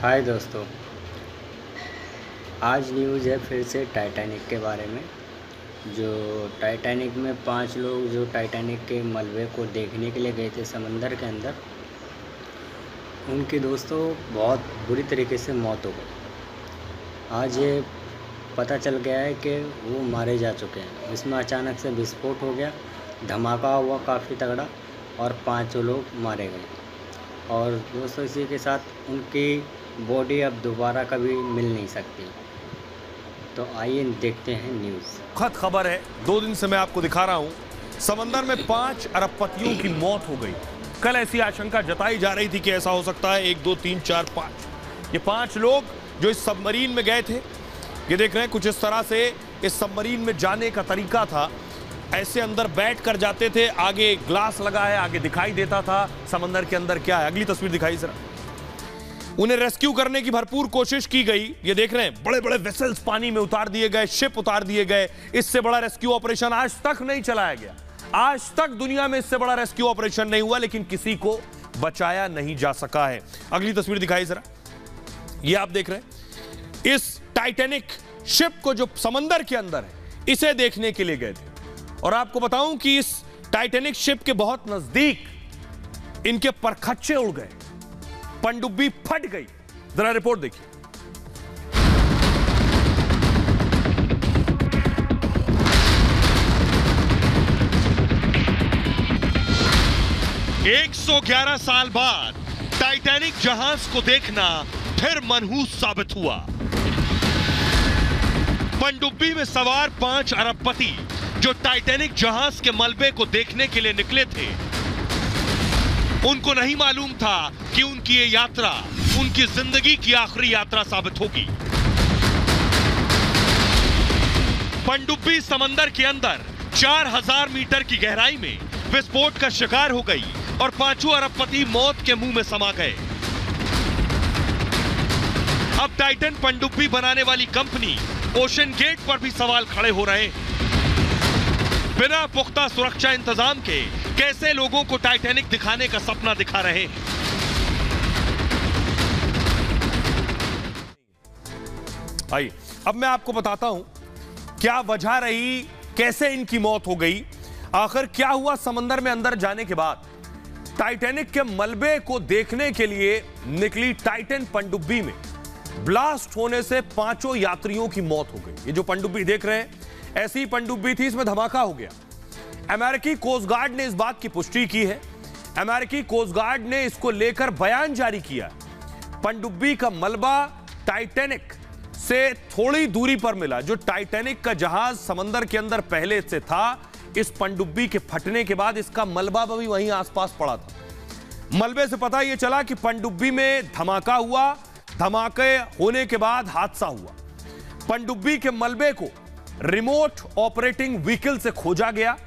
हाय दोस्तों, आज न्यूज़ है फिर से टाइटैनिक के बारे में। जो टाइटैनिक में 5 लोग जो टाइटैनिक के मलबे को देखने के लिए गए थे समंदर के अंदर, उनकी दोस्तों बहुत बुरी तरीके से मौत हो गई। आज ये पता चल गया है कि वो मारे जा चुके हैं। इसमें अचानक से विस्फोट हो गया, धमाका हुआ काफ़ी तगड़ा और 5 लोग मारे गए। और दोस्तों इसी के साथ उनकी बॉडी अब दोबारा कभी मिल नहीं सकती। तो आइए देखते हैं न्यूज़। दुखद खबर है, 2 दिन से मैं आपको दिखा रहा हूं, समंदर में 5 अरबपतियों की मौत हो गई। कल ऐसी आशंका जताई जा रही थी कि ऐसा हो सकता है 1 2 3 4 5। ये 5 लोग जो इस सबमरीन में गए थे, ये देख रहे हैं कुछ इस तरह से इस सबमरीन में जाने का तरीका था। ऐसे अंदर बैठ कर जाते थे, आगे ग्लास लगा है, आगे दिखाई देता था समंदर के अंदर क्या है। अगली तस्वीर दिखाई जरा। उन्हें रेस्क्यू करने की भरपूर कोशिश की गई। ये देख रहे हैं बड़े बड़े वेसल्स पानी में उतार दिए गए, शिप उतार दिए गए। इससे बड़ा रेस्क्यू ऑपरेशन आज तक नहीं चलाया गया। आज तक दुनिया में इससे बड़ा रेस्क्यू ऑपरेशन नहीं हुआ, लेकिन किसी को बचाया नहीं जा सका है। अगली तस्वीर दिखाई जरा। ये आप देख रहे हैं इस टाइटैनिक शिप को जो समंदर के अंदर है, इसे देखने के लिए गए थे। और आपको बताऊं कि इस टाइटैनिक शिप के बहुत नजदीक इनके परखच्चे उड़ गए, पनडुब्बी फट गई। जरा रिपोर्ट देखिए। एक 111 साल बाद टाइटैनिक जहाज को देखना फिर मनहूस साबित हुआ। पनडुब्बी में सवार 5 अरबपति जो टाइटैनिक जहाज के मलबे को देखने के लिए निकले थे, उनको नहीं मालूम था कि उनकी ये यात्रा उनकी जिंदगी की आखिरी यात्रा साबित होगी। पनडुब्बी समंदर के अंदर 4000 मीटर की गहराई में विस्फोट का शिकार हो गई और 5 अरबपति मौत के मुंह में समा गए। अब टाइटन पनडुब्बी बनाने वाली कंपनी ओशन गेट पर भी सवाल खड़े हो रहे हैं। बिना पुख्ता सुरक्षा इंतजाम के कैसे लोगों को टाइटैनिक दिखाने का सपना दिखा रहे हैं। आइए अब मैं आपको बताता हूं क्या वजह रही, कैसे इनकी मौत हो गई, आखिर क्या हुआ समंदर में अंदर जाने के बाद। टाइटैनिक के मलबे को देखने के लिए निकली टाइटन पनडुब्बी में ब्लास्ट होने से 5 यात्रियों की मौत हो गई। ये जो पनडुब्बी देख रहे हैं, ऐसी पनडुब्बी थी, इसमें धमाका हो गया। अमेरिकी कोस्ट गार्ड ने इस बात की पुष्टि की है। अमेरिकी कोस्ट गार्ड ने इसको लेकर बयान जारी किया। पनडुब्बी का मलबा टाइटैनिक से थोड़ी दूरी पर मिला। जो टाइटैनिक का जहाज समंदर के अंदर पहले से था, इस पनडुब्बी के फटने के बाद इसका मलबा भी वहीं आसपास पड़ा था। मलबे से पता यह चला कि पनडुब्बी में धमाका हुआ। धमाके होने के बाद हादसा हुआ। पनडुब्बी के मलबे को रिमोट ऑपरेटिंग व्हीकल से खोजा गया।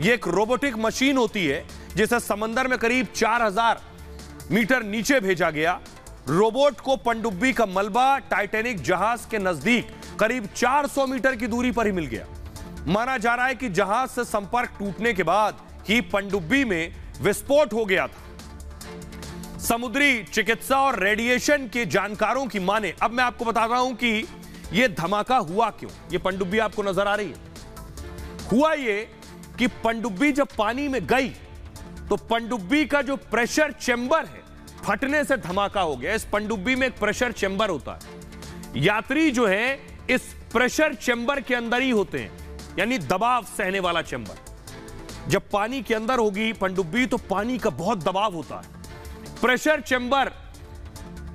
यह एक रोबोटिक मशीन होती है जिसे समंदर में करीब 4000 मीटर नीचे भेजा गया। रोबोट को पनडुब्बी का मलबा टाइटैनिक जहाज के नजदीक करीब 400 मीटर की दूरी पर ही मिल गया। माना जा रहा है कि जहाज से संपर्क टूटने के बाद ही पनडुब्बी में विस्फोट हो गया था। समुद्री चिकित्सा और रेडिएशन के जानकारों की माने, अब मैं आपको बता रहा हूं कि यह धमाका हुआ क्यों। यह पनडुब्बी आपको नजर आ रही है। हुआ यह कि पनडुब्बी जब पानी में गई तो पनडुब्बी का जो प्रेशर चेंबर है, फटने से धमाका हो गया। इस पनडुब्बी में एक प्रेशर चेंबर होता है। यात्री जो है इस प्रेशर चेंबर के अंदर ही होते हैं, यानी दबाव सहने वाला चेंबर। जब पानी के अंदर होगी पनडुब्बी तो पानी का बहुत दबाव होता है। प्रेशर चेंबर,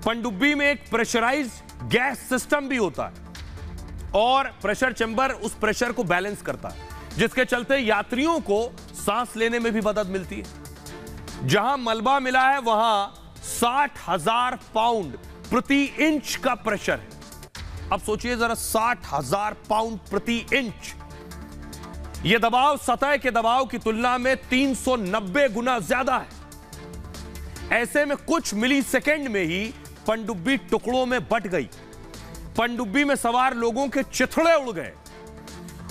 पनडुब्बी में एक प्रेशराइज गैस सिस्टम भी होता है और प्रेशर चेंबर उस प्रेशर को बैलेंस करता है, जिसके चलते यात्रियों को सांस लेने में भी मदद मिलती है। जहां मलबा मिला है वहां 60,000 पाउंड प्रति इंच का प्रेशर है। अब सोचिए जरा, 60,000 पाउंड प्रति इंच। यह दबाव सतह के दबाव की तुलना में 390 गुना ज्यादा है। ऐसे में कुछ मिली सेकेंड में ही पनडुब्बी टुकड़ों में बट गई। पनडुब्बी में सवार लोगों के चिथड़े उड़ गए।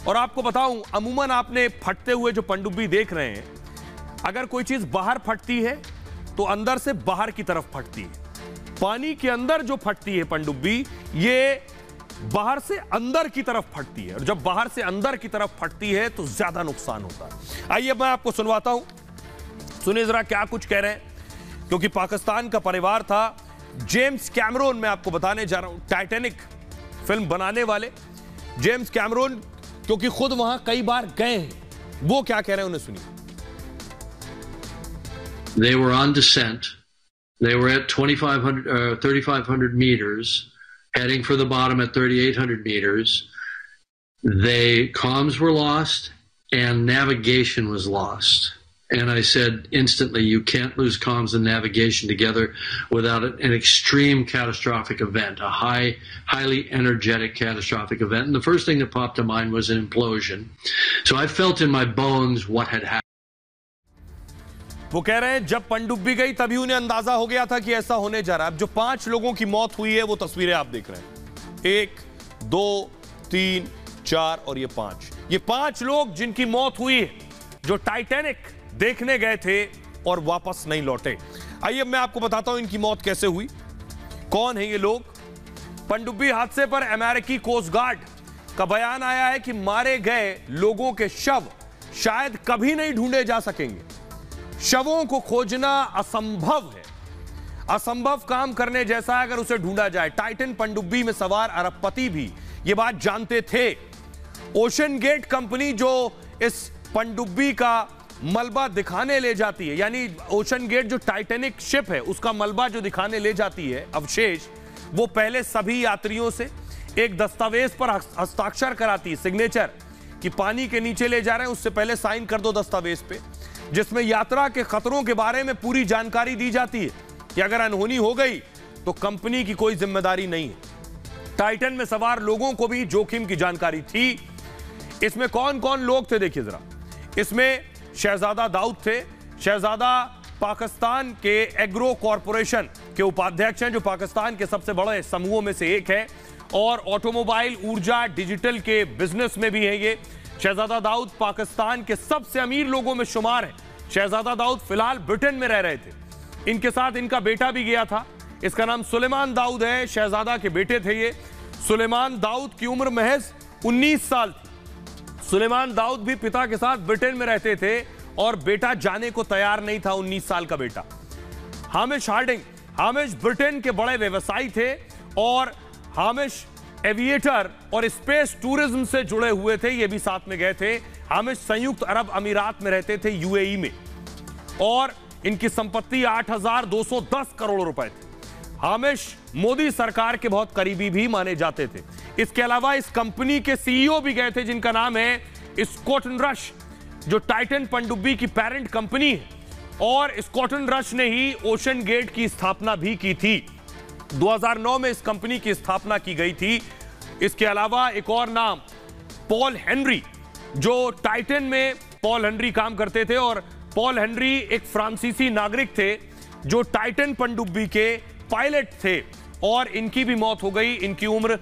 और आपको बताऊं, अमूमन आपने फटते हुए जो पनडुब्बी देख रहे हैं, अगर कोई चीज बाहर फटती है तो अंदर से बाहर की तरफ फटती है। पानी के अंदर जो फटती है पनडुब्बी, ये बाहर से अंदर की तरफ फटती है, और जब बाहर से अंदर की तरफ फटती है तो ज्यादा नुकसान होता है। आइए मैं आपको सुनवाता हूं, सुनिए जरा क्या कुछ कह रहे हैं, क्योंकि पाकिस्तान का परिवार था। जेम्स कैमरून, मैं आपको बताने जा रहा हूं, टाइटैनिक फिल्म बनाने वाले जेम्स कैमरून, क्योंकि खुद वहां कई बार गए हैं, वो क्या कह रहे हैं उन्हें सुनिए। They were on descent. They were at 3,500 meters, heading for the bottom at 3,800 meters. Comms were lost and navigation was lost. And I said instantly, you can't lose comms and navigation together without an extreme catastrophic event, a highly energetic catastrophic event. And the first thing that popped to mind was an implosion. So I felt in my bones what had happened. वो कह रहे हैं जब पनडुब्बी गई तभी उन्हें अंदाजा हो गया था कि ऐसा होने जा रहा है। अब जो 5 लोगों की मौत हुई है वो तस्वीरें आप देख रहे हैं, 1, 2, 3, 4 और ये 5। ये 5 लोग जिनकी मौत हुई है, जो टाइटैनिक देखने गए थे और वापस नहीं लौटे। आइए मैं आपको बताता हूं इनकी मौत कैसे हुई, कौन है ये लोग। पनडुब्बी हादसे पर अमेरिकी कोस्ट गार्ड का बयान आया है कि मारे गए लोगों के शव शायद कभी नहीं ढूंढे जा सकेंगे। शवों को खोजना असंभव है, असंभव काम करने जैसा है अगर उसे ढूंढा जाए। टाइटन पनडुब्बी में सवार अरबपति भी यह बात जानते थे। ओशन गेट कंपनी जो इस पनडुब्बी का मलबा दिखाने ले जाती है, यानी ओशन गेट जो टाइटैनिक शिप है उसका मलबा जो दिखाने ले जाती है, अवशेष, वो पहले सभी यात्रियों से एक दस्तावेज पर हस्ताक्षर कराती है, सिग्नेचर, कि पानी के नीचे ले जा रहे हैं, उससे पहले साइन कर दो दस्तावेज पे, जिसमें यात्रा के खतरों के बारे में पूरी जानकारी दी जाती है कि अगर अनहोनी हो गई तो कंपनी की कोई जिम्मेदारी नहीं है। टाइटन में सवार लोगों को भी जोखिम की जानकारी थी। इसमें कौन कौन लोग थे देखिए जरा। इसमें शहजादा दाऊद थे। शहजादा पाकिस्तान के एग्रो कॉरपोरेशन के उपाध्यक्ष हैं, जो पाकिस्तान के सबसे बड़े समूहों में से एक है, और ऑटोमोबाइल, ऊर्जा, डिजिटल के बिजनेस में भी है ये। शहजादा दाऊद पाकिस्तान के सबसे अमीर लोगों में शुमार है। शहजादा दाऊद फिलहाल ब्रिटेन में रह रहे थे। इनके साथ इनका बेटा भी गया था, इसका नाम सुलेमान दाऊद है। शहजादा के बेटे थे ये। सुलेमान दाऊद की उम्र महज 19 साल थी। सुलेमान दाऊद भी पिता के साथ ब्रिटेन में रहते थे और बेटा जाने को तैयार नहीं था, 19 साल का बेटा। हामिश हार्डिंग, हामिश ब्रिटेन के बड़े व्यवसायी थे और हामिश एविएटर और स्पेस टूरिज्म से जुड़े हुए थे, ये भी साथ में गए थे। हामिश संयुक्त अरब अमीरात में रहते थे, यूएई में, और इनकी संपत्ति 8,210 करोड़ रुपए थी। हामिश मोदी सरकार के बहुत करीबी भी माने जाते थे। इसके अलावा इस कंपनी के सीईओ भी गए थे, जिनका नाम है स्कॉटन रश, जो टाइटन पनडुब्बी की पेरेंट कंपनी है, और स्कॉटन रश ने ही ओशन गेट की स्थापना भी की थी। 2009 में इस कंपनी की स्थापना की गई थी। इसके अलावा एक और नाम, पॉल हेनरी, जो टाइटन में पॉल हेनरी काम करते थे, और पॉल हेनरी एक फ्रांसीसी नागरिक थे जो टाइटन पनडुब्बी के पायलट थे, और इनकी भी मौत हो गई। इनकी उम्र